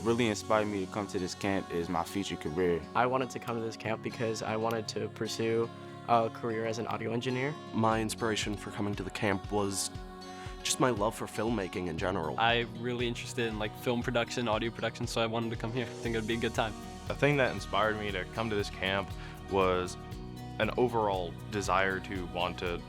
really inspired me to come to this camp is my future career. I wanted to come to this camp because I wanted to pursue a career as an audio engineer. My inspiration for coming to the camp was just my love for filmmaking in general. I'm really interested in like film production, audio production, so I wanted to come here. I think it'd be a good time. The thing that inspired me to come to this camp was an overall desire to want to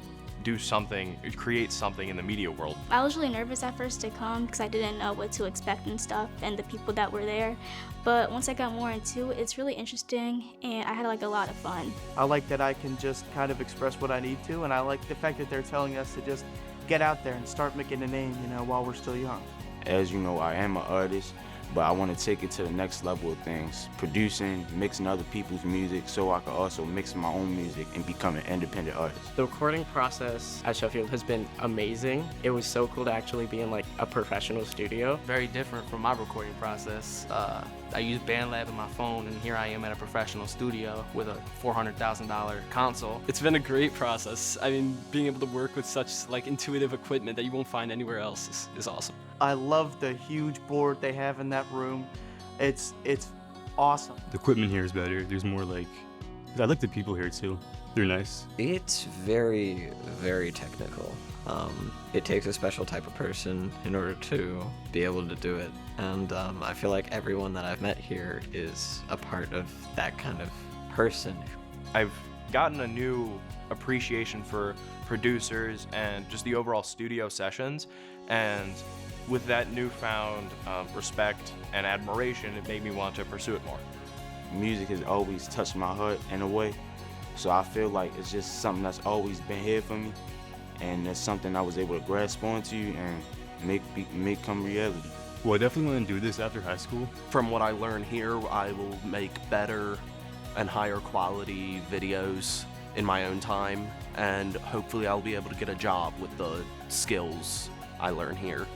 do something, create something in the media world. I was really nervous at first to come because I didn't know what to expect and stuff and the people that were there. But once I got more into it, it's really interesting and I had like a lot of fun. I like that I can just kind of express what I need to, and I like the fact that they're telling us to just get out there and start making a name, while we're still young. As you know, I am an artist, but I want to take it to the next level of things, producing, mixing other people's music so I can also mix my own music and become an independent artist. The recording process at Sheffield has been amazing. It was so cool to actually be in like a professional studio. Very different from my recording process. I use BandLab on my phone, and here I am at a professional studio with a $400,000 console. It's been a great process. I mean, being able to work with such like intuitive equipment that you won't find anywhere else is awesome. I love the huge board they have in that room. It's awesome. The equipment here is better. There's more I like the people here too. They're nice. It's very, very technical. It takes a special type of person in order to be able to do it. And I feel like everyone that I've met here is a part of that kind of person. I've gotten a new appreciation for producers and just the overall studio sessions, and with that newfound respect and admiration, it made me want to pursue it more. Music has always touched my heart in a way, so I feel like it's just something that's always been here for me, and it's something I was able to grasp onto and make come reality. Well, I definitely want to do this after high school. From what I learn here, I will make better and higher quality videos in my own time, and hopefully I'll be able to get a job with the skills I learn here.